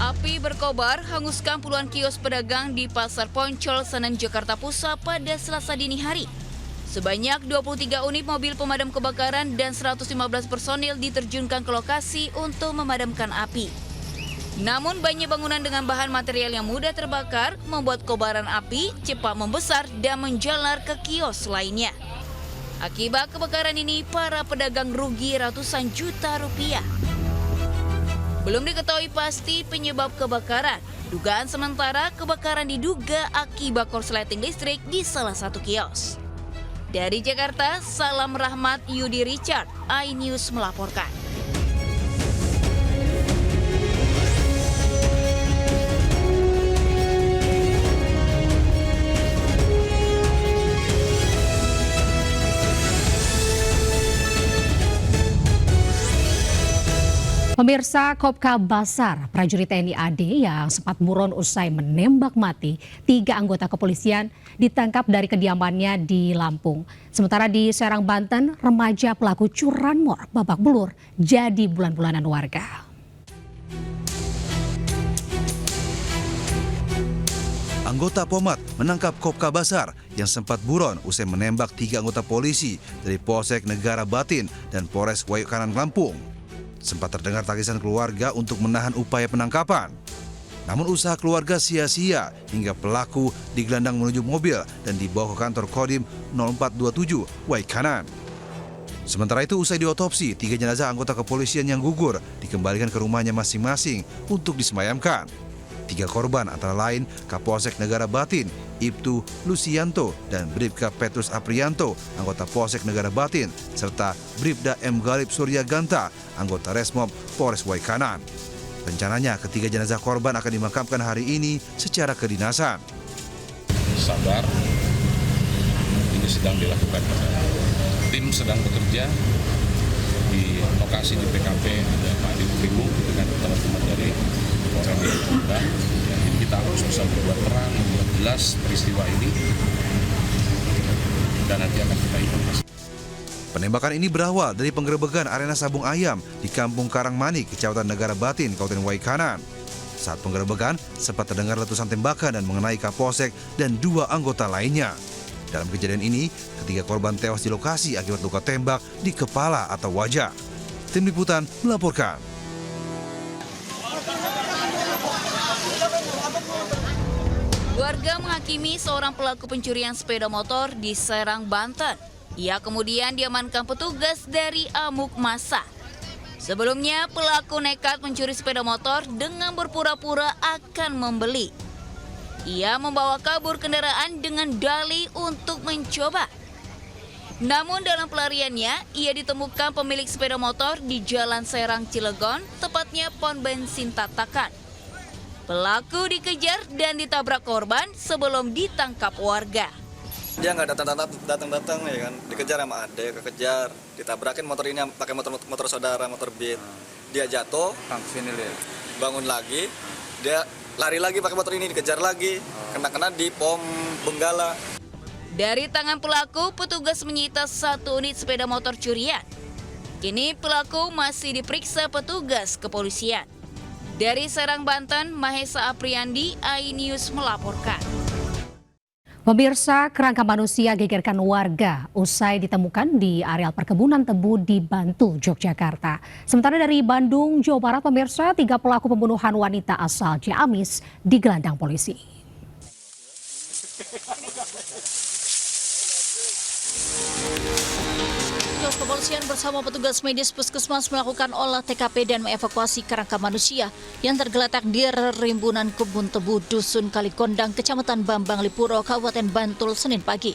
Api berkobar hanguskan puluhan kios pedagang di Pasar Poncol, Senen, Jakarta Pusat pada Selasa dini hari. Sebanyak 23 unit mobil pemadam kebakaran dan 115 personil diterjunkan ke lokasi untuk memadamkan api. Namun banyak bangunan dengan bahan material yang mudah terbakar membuat kobaran api cepat membesar dan menjalar ke kios lainnya. Akibat kebakaran ini, para pedagang rugi ratusan juta rupiah. Belum diketahui pasti penyebab kebakaran. Dugaan sementara kebakaran diduga akibat korsleting listrik di salah satu kios. Dari Jakarta, Salam Rahmat Yudi Richard, iNews melaporkan. Pemirsa, Kopka Basar, prajurit TNI AD yang sempat buron usai menembak mati 3 anggota kepolisian ditangkap dari kediamannya di Lampung. Sementara di Serang, Banten, remaja pelaku curanmor babak belur jadi bulan-bulanan warga. Anggota Pomat menangkap Kopka Basar yang sempat buron usai menembak 3 anggota polisi dari Polsek Negara Batin dan Polres Waikanan, Lampung. Sempat terdengar tangisan keluarga untuk menahan upaya penangkapan. Namun usaha keluarga sia-sia hingga pelaku digelandang menuju mobil dan dibawa ke kantor Kodim 0427 Waikanan. Sementara itu usai diotopsi, 3 jenazah anggota kepolisian yang gugur dikembalikan ke rumahnya masing-masing untuk disemayamkan. 3 korban antara lain Kapolsek Negara Batin, Ibtu Lucianto, dan Bribka Petrus Aprianto, anggota Polsek Negara Batin, serta Bribda M. Galib Surya Ganta, anggota Resmob Polres Waikanan. Rencananya ketiga jenazah korban akan dimakamkan hari ini secara kedinasan. Sabar, ini sedang dilakukan. Tim sedang bekerja di lokasi di PKP Pak Diprimo dengan teman-teman dari Polres Waikanan. Kita harus bisa membuat terang, membuat jelas peristiwa ini, dan nanti akan kita informasikan. Penembakan ini berawal dari penggerebekan arena sabung ayam di Kampung Karangmanik, Kecamatan Negara Batin, Kabupaten Waikanan. Saat penggerebekan, sempat terdengar letusan tembakan dan mengenai Kapolsek dan 2 anggota lainnya. Dalam kejadian ini, ketiga korban tewas di lokasi akibat luka tembak di kepala atau wajah. Tim Liputan melaporkan. Warga menghakimi seorang pelaku pencurian sepeda motor di Serang, Banten. Ia kemudian diamankan petugas dari amuk massa. Sebelumnya, pelaku nekat mencuri sepeda motor dengan berpura-pura akan membeli. Ia membawa kabur kendaraan dengan dalih untuk mencoba. Namun dalam pelariannya, ia ditemukan pemilik sepeda motor di Jalan Serang, Cilegon, tepatnya pom bensin Tatakan. Pelaku dikejar dan ditabrak korban sebelum ditangkap warga. Dia nggak datang ya kan, dikejar sama adek, kekejar, ditabrakin motor ini pakai motor saudara, motor Beat. Dia jatuh, bangun lagi, dia lari lagi pakai motor ini, dikejar lagi, kena di pom Benggala. Dari tangan pelaku, petugas menyita 1 unit sepeda motor curian. Kini pelaku masih diperiksa petugas kepolisian. Dari Serang, Banten, Mahesa Apriandi, iNews melaporkan. Pemirsa, kerangka manusia gegerkan warga usai ditemukan di areal perkebunan tebu di Bantul, Yogyakarta. Sementara dari Bandung, Jawa Barat, pemirsa, 3 pelaku pembunuhan wanita asal Ciamis digelandang polisi. Kepolisian bersama petugas medis puskesmas melakukan olah TKP dan mengevakuasi kerangka manusia yang tergeletak di rimbunan kebun tebu Dusun Kalikondang, Kecamatan Bambang Lipuro, Kabupaten Bantul, Senin pagi.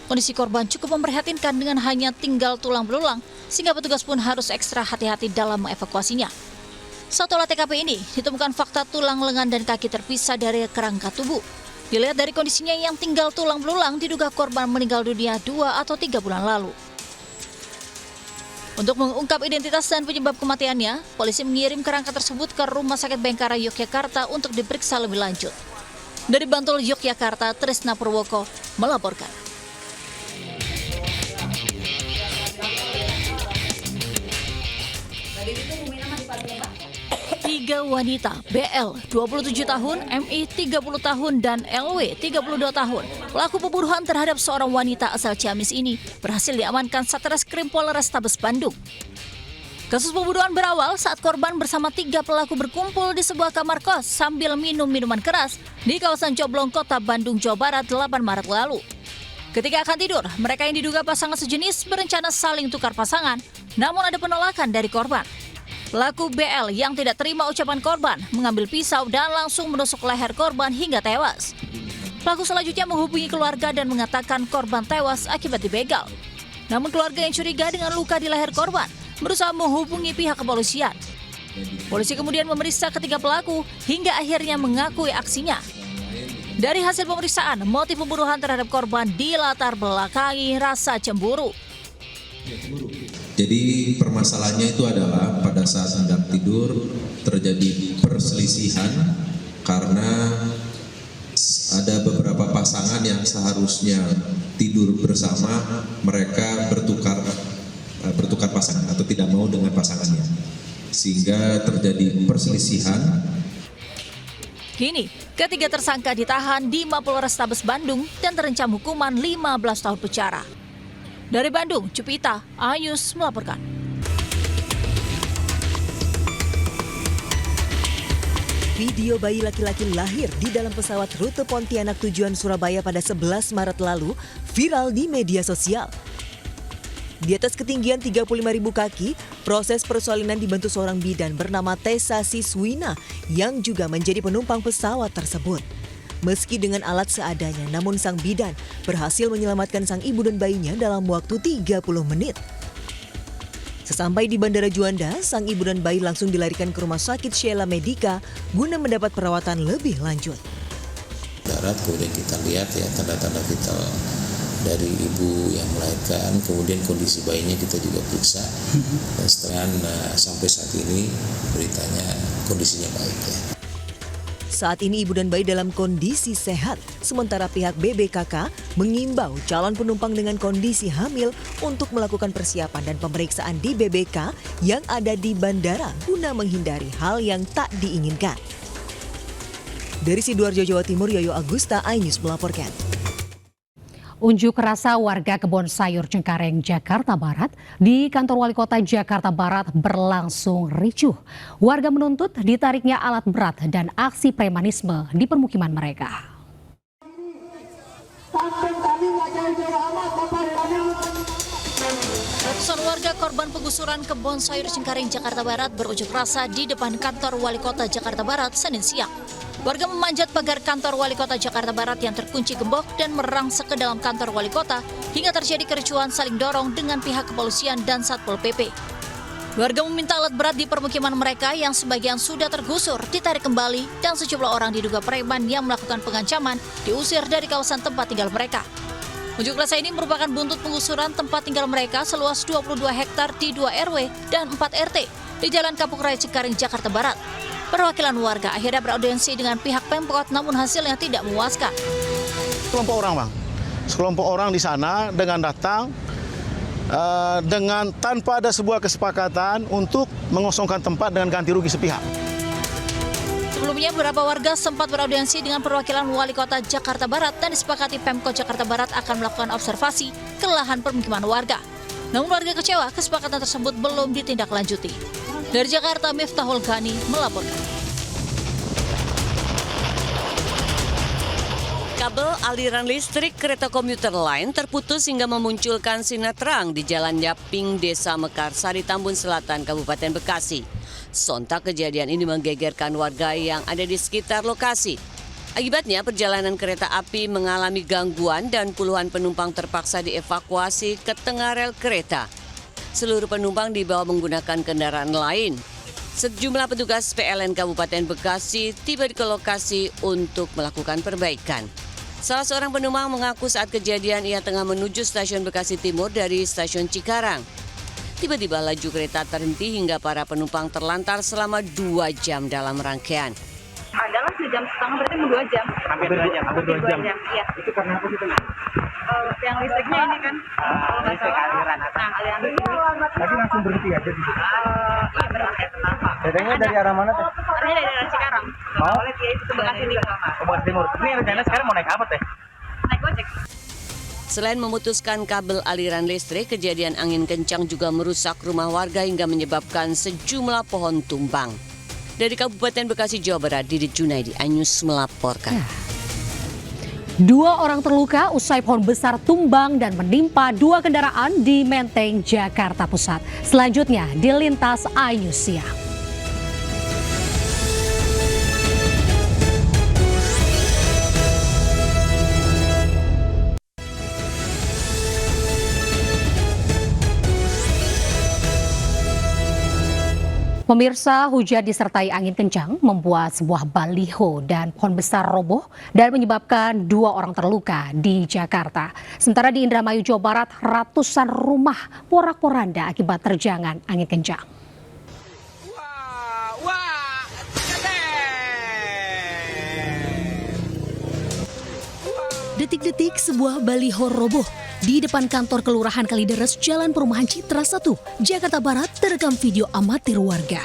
Kondisi korban cukup memprihatinkan dengan hanya tinggal tulang belulang, sehingga petugas pun harus ekstra hati-hati dalam mengevakuasinya. Saat olah TKP ini, ditemukan fakta tulang lengan dan kaki terpisah dari kerangka tubuh. Dilihat dari kondisinya yang tinggal tulang belulang, diduga korban meninggal dunia 2 atau 3 bulan lalu. Untuk mengungkap identitas dan penyebab kematiannya, polisi mengirim kerangka tersebut ke Rumah Sakit Bayangkara Yogyakarta untuk diperiksa lebih lanjut. Dari Bantul, Yogyakarta, Trisna Purwoko melaporkan. Tadi itu Tiga wanita, BL 27 tahun, MI 30 tahun, dan LW 32 tahun. Pelaku pembunuhan terhadap seorang wanita asal Ciamis ini berhasil diamankan Satreskrim Polrestabes Bandung. Kasus pembunuhan berawal saat korban bersama 3 pelaku berkumpul di sebuah kamar kos sambil minum minuman keras di kawasan Coblong, Kota Bandung, Jawa Barat 8 Maret lalu. Ketika akan tidur, mereka yang diduga pasangan sejenis berencana saling tukar pasangan, namun ada penolakan dari korban. Pelaku BL yang tidak terima ucapan korban mengambil pisau dan langsung menusuk leher korban hingga tewas. Pelaku selanjutnya menghubungi keluarga dan mengatakan korban tewas akibat dibegal. Namun keluarga yang curiga dengan luka di leher korban berusaha menghubungi pihak kepolisian. Polisi kemudian memeriksa ketiga pelaku hingga akhirnya mengakui aksinya. Dari hasil pemeriksaan, motif pembunuhan terhadap korban dilatar belakangi rasa cemburu. Jadi permasalahannya itu adalah pada saat hendak tidur terjadi perselisihan karena ada beberapa pasangan yang seharusnya tidur bersama, mereka bertukar pasangan atau tidak mau dengan pasangannya, sehingga terjadi perselisihan. Kini, ketiga tersangka ditahan di Mapolrestabes Bandung dan terancam hukuman 15 tahun penjara. Dari Bandung, Cupita, Ayus melaporkan. Video bayi laki-laki lahir di dalam pesawat rute Pontianak tujuan Surabaya pada 11 Maret lalu viral di media sosial. Di atas ketinggian 35.000 kaki, proses persalinan dibantu seorang bidan bernama Tessa Siswina yang juga menjadi penumpang pesawat tersebut. Meski dengan alat seadanya, namun sang bidan berhasil menyelamatkan sang ibu dan bayinya dalam waktu 30 menit. Sesampai di Bandara Juanda, sang ibu dan bayi langsung dilarikan ke Rumah Sakit Sheila Medica guna mendapat perawatan lebih lanjut. Darat kemudian kita lihat ya tanda-tanda vital dari ibu yang melahirkan, kemudian kondisi bayinya kita juga periksa. Dan setelah sampai saat ini beritanya kondisinya baik ya. Saat ini ibu dan bayi dalam kondisi sehat, sementara pihak BBKK mengimbau calon penumpang dengan kondisi hamil untuk melakukan persiapan dan pemeriksaan di BBK yang ada di bandara guna menghindari hal yang tak diinginkan. Dari Sidoarjo, Jawa Timur, Yoyo Agusta, iNews melaporkan. Unjuk rasa warga Kebon Sayur Cengkareng, Jakarta Barat di kantor Wali Kota Jakarta Barat berlangsung ricuh. Warga menuntut ditariknya alat berat dan aksi premanisme di permukiman mereka. Ratusan warga korban penggusuran Kebon Sayur Cengkareng, Jakarta Barat berunjuk rasa di depan kantor Wali Kota Jakarta Barat Senin siang. Warga memanjat pagar kantor Wali Kota Jakarta Barat yang terkunci gembok dan merangsek ke dalam kantor Wali Kota hingga terjadi kericuhan saling dorong dengan pihak kepolisian dan Satpol PP. Warga meminta alat berat di permukiman mereka yang sebagian sudah tergusur ditarik kembali dan sejumlah orang diduga preman yang melakukan pengancaman diusir dari kawasan tempat tinggal mereka. Unjuk rasa ini merupakan buntut penggusuran tempat tinggal mereka seluas 22 hektar di 2 RW dan 4 RT di Jalan Kapuk Raya Cengkareng, Jakarta Barat. Perwakilan warga akhirnya beraudiensi dengan pihak Pemkot, namun hasilnya tidak memuaskan. Sekelompok orang, Bang. Sekelompok orang di sana dengan datang dengan tanpa ada sebuah kesepakatan untuk mengosongkan tempat dengan ganti rugi sepihak. Sebelumnya, beberapa warga sempat beraudiensi dengan perwakilan Wali Kota Jakarta Barat dan disepakati Pemkot Jakarta Barat akan melakukan observasi ke lahan permukiman warga. Namun warga kecewa kesepakatan tersebut belum ditindaklanjuti. Dari Jakarta, Miftahul Ghani melaporkan. Kabel aliran listrik kereta komuter lain terputus hingga memunculkan sinar terang di Jalan Yaping, Desa Mekarsari, Tambun Selatan, Kabupaten Bekasi. Sontak kejadian ini menggegerkan warga yang ada di sekitar lokasi. Akibatnya perjalanan kereta api mengalami gangguan dan puluhan penumpang terpaksa dievakuasi ke tengah rel kereta. Seluruh penumpang dibawa menggunakan kendaraan lain. Sejumlah petugas PLN Kabupaten Bekasi tiba di lokasi untuk melakukan perbaikan. Salah seorang penumpang mengaku saat kejadian ia tengah menuju stasiun Bekasi Timur dari stasiun Cikarang. Tiba-tiba laju kereta terhenti hingga para penumpang terlantar selama 2 jam dalam rangkaian. Adalah sejam setengah, berarti mau 2 jam. Hampir 2 jam. Hampir 2 jam. Iya. Itu karena apa sih? Yang listriknya ini kan, kalau nggak salah, aliran listrik. Tadi langsung berhenti aja di situ. Iya berhenti. Datangnya dari arah mana teh? Arahnya dari arah Cikarang. Oleh dia itu ke Bekasi Timur. Bekasi Timur. Ini rencana sekarang mau naik apa teh? Naik Gojek. Selain memutuskan kabel aliran listrik, kejadian angin kencang juga merusak rumah warga hingga menyebabkan sejumlah pohon tumbang. Dari Kabupaten Bekasi, Jawa Barat, Didit Junaidi, iNews melaporkan. 2 orang terluka usai pohon besar tumbang dan menimpa 2 kendaraan di Menteng, Jakarta Pusat. Selanjutnya di Lintas iNews Siang. Pemirsa, hujan disertai angin kencang membuat sebuah baliho dan pohon besar roboh dan menyebabkan 2 orang terluka di Jakarta. Sementara di Indramayu, Jawa Barat, ratusan rumah porak-poranda akibat terjangan angin kencang. Detik-detik sebuah baliho roboh di depan kantor Kelurahan Kalideres, Jalan Perumahan Citra 1, Jakarta Barat terekam video amatir warga.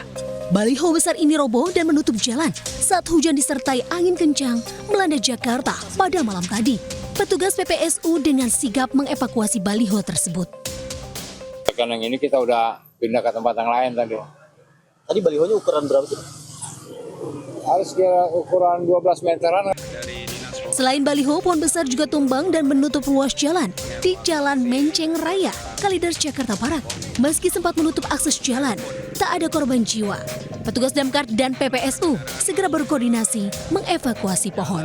Baliho besar ini roboh dan menutup jalan saat hujan disertai angin kencang melanda Jakarta pada malam tadi. Petugas PPSU dengan sigap mengevakuasi baliho tersebut. Karena ini kita udah pindah ke tempat yang lain tadi. Tadi balihonya ukuran berapa sih? Harus kira ukuran 12 meteran. Selain baliho, pohon besar juga tumbang dan menutup ruas jalan di Jalan Menceng Raya, Kalideres, Jakarta Barat. Meski sempat menutup akses jalan, tak ada korban jiwa. Petugas Damkar dan PPSU segera berkoordinasi mengevakuasi pohon.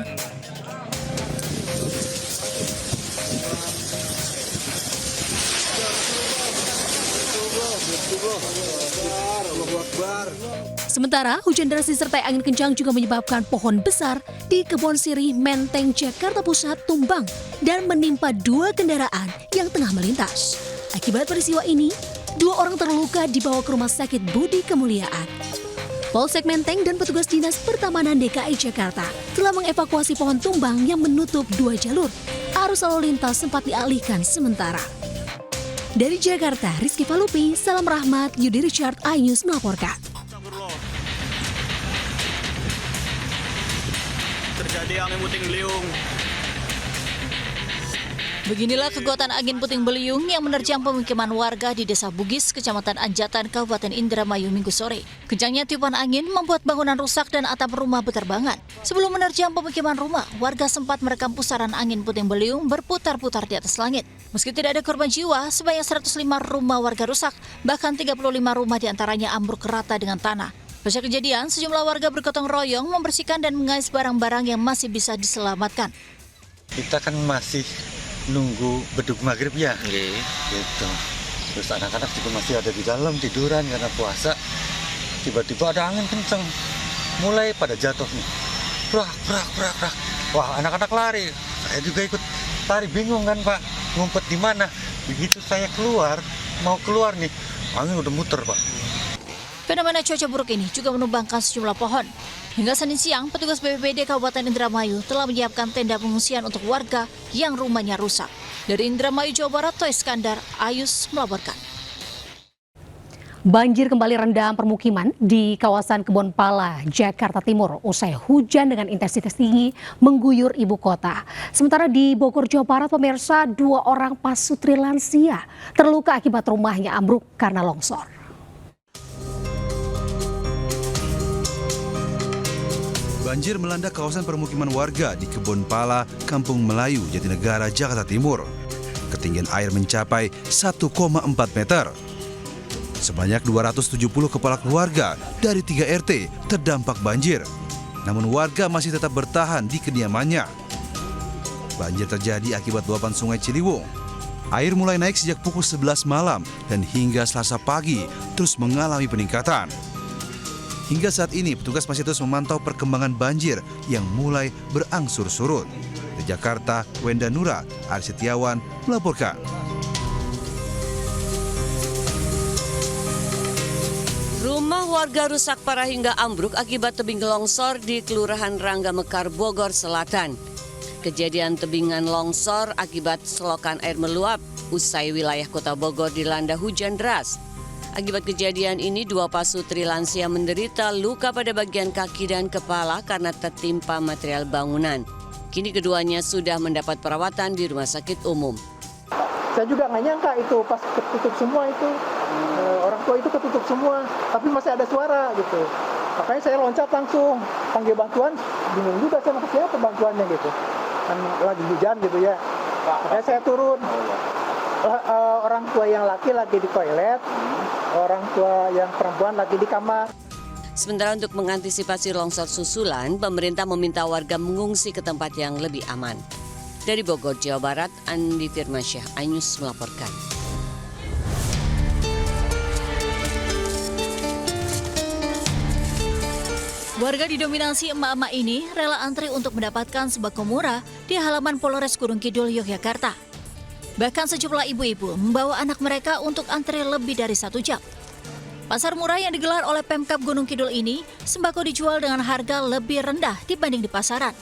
Sementara hujan deras disertai angin kencang juga menyebabkan pohon besar di Kebon Sirih, Menteng, Jakarta Pusat tumbang dan menimpa 2 kendaraan yang tengah melintas. Akibat peristiwa ini, 2 orang terluka dibawa ke Rumah Sakit Budi Kemuliaan. Polsek Menteng dan petugas Dinas Pertamanan DKI Jakarta telah mengevakuasi pohon tumbang yang menutup 2 jalur. Arus lalu lintas sempat dialihkan sementara. Dari Jakarta, Rizky Palupi, Salam Rahmat, Yudi Richard, iNews melaporkan. Terjadi angin puting beliung. Beginilah kekuatan angin puting beliung yang menerjang pemukiman warga di Desa Bugis, Kecamatan Anjatan, Kabupaten Indramayu Minggu sore. Kencangnya tiupan angin membuat bangunan rusak dan atap rumah beterbangan. Sebelum menerjang pemukiman rumah, warga sempat merekam pusaran angin puting beliung berputar-putar di atas langit. Meski tidak ada korban jiwa, sebanyak 105 rumah warga rusak, bahkan 35 rumah diantaranya ambruk rata dengan tanah. Pasca kejadian, sejumlah warga bergotong royong membersihkan dan mengais barang-barang yang masih bisa diselamatkan. Kita kan masih nunggu beduk maghrib ya, gitu. Terus anak-anak juga masih ada di dalam tiduran karena puasa. Tiba-tiba ada angin kenceng, mulai pada jatuh nih. Brak. Wah, anak-anak lari. Saya juga ikut lari, bingung kan Pak, ngumpet di mana. Begitu saya mau keluar nih, angin udah muter Pak. Fenomena cuaca buruk ini juga menumbangkan sejumlah pohon. Hingga Senin siang, petugas BPBD Kabupaten Indramayu telah menyiapkan tenda pengungsian untuk warga yang rumahnya rusak. Dari Indramayu, Jawa Barat, Toy Skandar, iNews melaporkan. Banjir kembali rendam permukiman di kawasan Kebon Pala, Jakarta Timur usai hujan dengan intensitas tinggi mengguyur ibu kota. Sementara di Bogor, Jawa Barat, pemirsa, 2 orang pasutri lansia terluka akibat rumahnya ambruk karena longsor. Banjir melanda kawasan permukiman warga di Kebon Pala, Kampung Melayu, Jatinegara, Jakarta Timur. Ketinggian air mencapai 1,4 meter. Sebanyak 270 kepala keluarga dari 3 RT terdampak banjir. Namun warga masih tetap bertahan di kediamannya. Banjir terjadi akibat luapan Sungai Ciliwung. Air mulai naik sejak pukul 11 malam dan hingga Selasa pagi terus mengalami peningkatan. Hingga saat ini, petugas masih terus memantau perkembangan banjir yang mulai berangsur surut. Di Jakarta, Wenda Nura, Ari Setiawan melaporkan. Rumah Rumah warga rusak parah hingga ambruk akibat tebing longsor di Kelurahan Rangga Mekar, Bogor Selatan. Kejadian tebingan longsor akibat selokan air meluap usai wilayah Kota Bogor dilanda hujan deras. Akibat kejadian ini, 2 pasutri lansia menderita luka pada bagian kaki dan kepala karena tertimpa material bangunan. Kini keduanya sudah mendapat perawatan di rumah sakit umum. Saya juga nggak nyangka itu pas ketutup semua itu, orang tua itu ketutup semua, tapi masih ada suara gitu. Makanya saya loncat langsung, panggil bantuan, bingung juga saya mau siapa bantuannya gitu. Kan lagi hujan gitu ya, makanya saya turun. Orang tua yang laki lagi di toilet, orang tua yang perempuan lagi di kamar. Sementara untuk mengantisipasi longsor susulan, pemerintah meminta warga mengungsi ke tempat yang lebih aman. Dari Bogor, Jawa Barat, Andi Firmansyah, iNews melaporkan. Warga didominasi emak-emak ini rela antri untuk mendapatkan sembako murah di halaman Polres Gunung Kidul, Yogyakarta. Bahkan sejumlah ibu-ibu membawa anak mereka untuk antri lebih dari 1 jam. Pasar murah yang digelar oleh Pemkab Gunung Kidul ini, sembako dijual dengan harga lebih rendah dibanding di pasaran.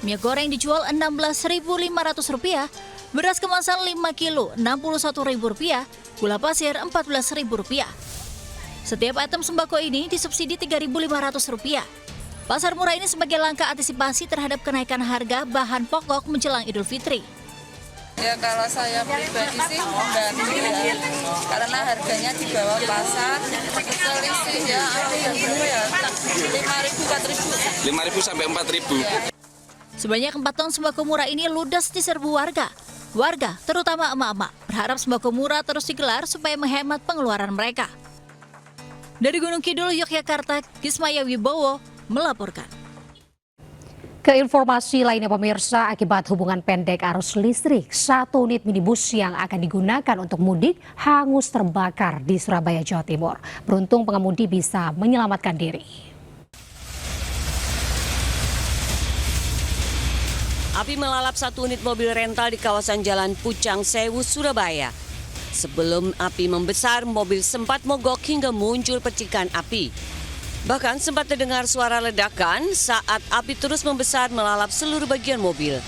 Minyak goreng dijual Rp16.500, beras kemasan 5 kilo Rp61.000, gula pasir Rp14.000. Setiap item sembako ini disubsidi Rp3.500. Pasar murah ini sebagai langkah antisipasi terhadap kenaikan harga bahan pokok menjelang Idul Fitri. Ya kalau saya pribadi sih membantu ya, karena harganya di bawah pasar, selisih ya, ya 5.000, 4.000. 5.000 sampai 4.000. Sebanyak 4 ton sembako murah ini ludes diserbu warga. Warga, terutama emak-emak, berharap sembako murah terus digelar supaya menghemat pengeluaran mereka. Dari Gunung Kidul, Yogyakarta, Kismaya Wibowo melaporkan. Ke informasi lainnya pemirsa, akibat hubungan pendek arus listrik, 1 unit minibus yang akan digunakan untuk mudik hangus terbakar di Surabaya, Jawa Timur. Beruntung pengemudi bisa menyelamatkan diri. Api melalap 1 unit mobil rental di kawasan Jalan Pucang Sewu, Surabaya. Sebelum api membesar, mobil sempat mogok hingga muncul percikan api. Bahkan sempat terdengar suara ledakan saat api terus membesar melalap seluruh bagian mobil.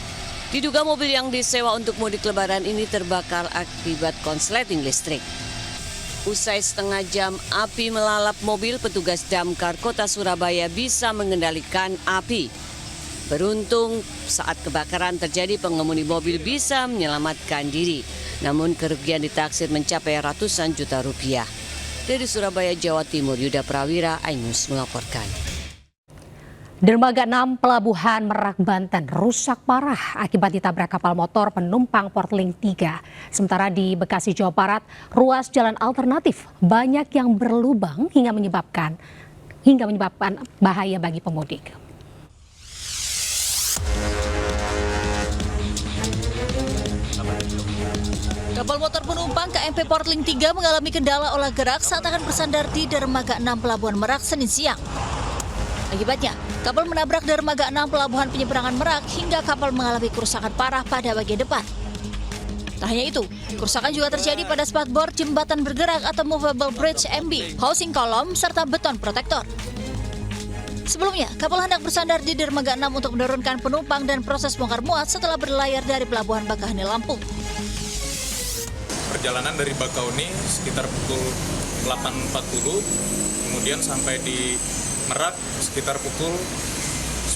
Diduga mobil yang disewa untuk mudik lebaran ini terbakar akibat konsleting listrik. Usai setengah jam api melalap mobil, petugas damkar Kota Surabaya bisa mengendalikan api. Beruntung saat kebakaran terjadi pengemudi mobil bisa menyelamatkan diri. Namun kerugian ditaksir mencapai ratusan juta rupiah. Dari Surabaya, Jawa Timur, Yuda Prawira, iNews melaporkan. Dermaga 6 Pelabuhan Merak, Banten rusak parah akibat ditabrak kapal motor penumpang Portlink 3. Sementara di Bekasi, Jawa Barat, ruas jalan alternatif banyak yang berlubang hingga menyebabkan bahaya bagi pemudik. Kapal motor penumpang KMP Portlink 3 mengalami kendala olah gerak saat akan bersandar di Dermaga 6 Pelabuhan Merak Senin siang. Akibatnya, kapal menabrak Dermaga 6 Pelabuhan Penyeberangan Merak hingga kapal mengalami kerusakan parah pada bagian depan. Tak hanya itu, kerusakan juga terjadi pada spatbord, jembatan bergerak atau movable bridge MB, housing column, serta beton protektor. Sebelumnya, kapal hendak bersandar di Dermaga 6 untuk menurunkan penumpang dan proses bongkar muat setelah berlayar dari Pelabuhan Bakaheni, Lampung. Perjalanan dari Bakauni sekitar pukul 8.40, kemudian sampai di Merak sekitar pukul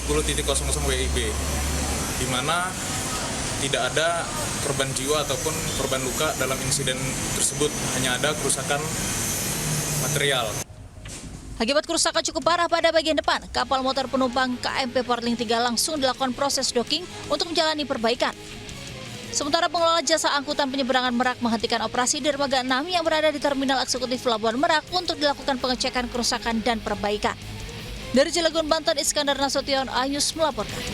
10.00 WIB, di mana tidak ada korban jiwa ataupun korban luka dalam insiden tersebut, hanya ada kerusakan material. Akibat kerusakan cukup parah pada bagian depan, kapal motor penumpang KMP Portlink 3 langsung dilakukan proses docking untuk menjalani perbaikan. Sementara pengelola jasa angkutan penyeberangan Merak menghentikan operasi Dermaga 6 yang berada di Terminal Eksekutif Pelabuhan Merak untuk dilakukan pengecekan kerusakan dan perbaikan. Dari Cilegon, Banten, Iskandar Nasution, iNews melaporkan.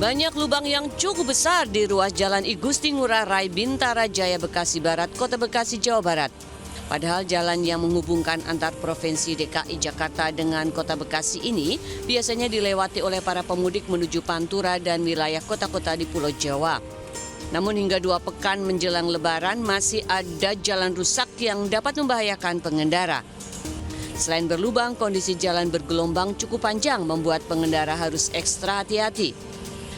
Banyak lubang yang cukup besar di ruas Jalan I Gusti Ngurah Rai Bintara Jaya, Bekasi Barat, Kota Bekasi, Jawa Barat. Padahal jalan yang menghubungkan antar Provinsi DKI Jakarta dengan Kota Bekasi ini biasanya dilewati oleh para pemudik menuju Pantura dan wilayah kota-kota di Pulau Jawa. Namun hingga 2 pekan menjelang Lebaran masih ada jalan rusak yang dapat membahayakan pengendara. Selain berlubang, kondisi jalan bergelombang cukup panjang membuat pengendara harus ekstra hati-hati.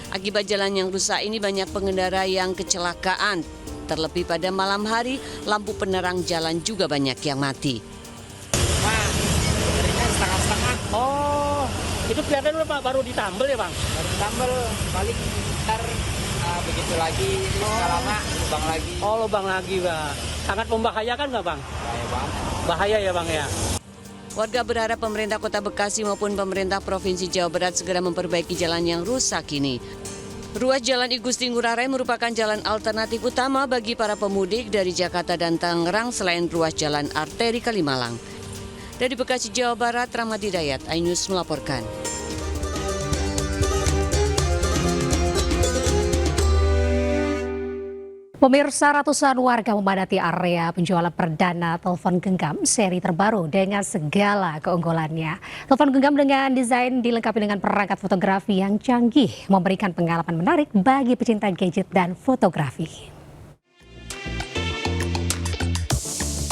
Akibat jalan yang rusak ini banyak pengendara yang kecelakaan. Terlebih pada malam hari, lampu penerang jalan juga banyak yang mati. Pak, setengah-setengah. Oh, itu kelihatan udah Pak, baru ditambel ya Bang? Baru ditambel, paling ntar begitu lagi, nggak lama lubang lagi. Oh, lubang lagi Bang. Sangat membahayakan nggak Bang? Bahaya Bang. Bahaya ya Bang ya? Warga berharap pemerintah Kota Bekasi maupun pemerintah Provinsi Jawa Barat segera memperbaiki jalan yang rusak ini. Ruas Jalan I Gusti Ngurah Rai merupakan jalan alternatif utama bagi para pemudik dari Jakarta dan Tangerang selain ruas jalan arteri Kalimalang. Dari Bekasi, Jawa Barat, Rahmat Hidayat, iNews melaporkan. Pemirsa, ratusan warga memadati area penjualan perdana telepon genggam seri terbaru dengan segala keunggulannya. Telepon genggam dengan desain dilengkapi dengan perangkat fotografi yang canggih, memberikan pengalaman menarik bagi pecinta gadget dan fotografi.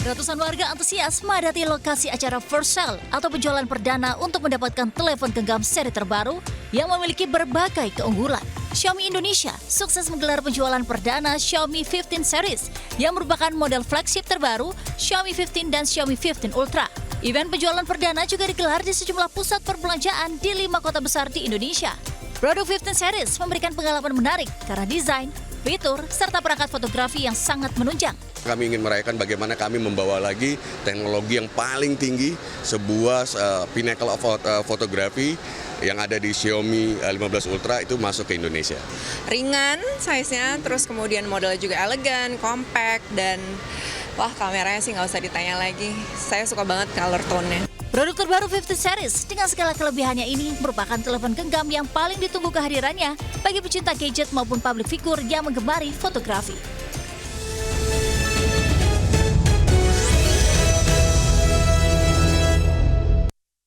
Ratusan warga antusias memadati lokasi acara first sale atau penjualan perdana untuk mendapatkan telepon genggam seri terbaru yang memiliki berbagai keunggulan. Xiaomi Indonesia sukses menggelar penjualan perdana Xiaomi 15 series yang merupakan model flagship terbaru Xiaomi 15 dan Xiaomi 15 Ultra. Event penjualan perdana juga digelar di sejumlah pusat perbelanjaan di 5 kota besar di Indonesia. Produk 15 series memberikan pengalaman menarik karena desain, fitur, serta perangkat fotografi yang sangat menunjang. Kami ingin merayakan bagaimana kami membawa lagi teknologi yang paling tinggi, sebuah pinnacle of fotografi yang ada di Xiaomi 15 Ultra itu masuk ke Indonesia. Ringan size-nya, terus kemudian modelnya juga elegan, compact, dan wah kameranya sih nggak usah ditanya lagi. Saya suka banget color tone-nya. Produk terbaru 15 series dengan segala kelebihannya ini merupakan telepon genggam yang paling ditunggu kehadirannya bagi pecinta gadget maupun public figure yang menggemari fotografi.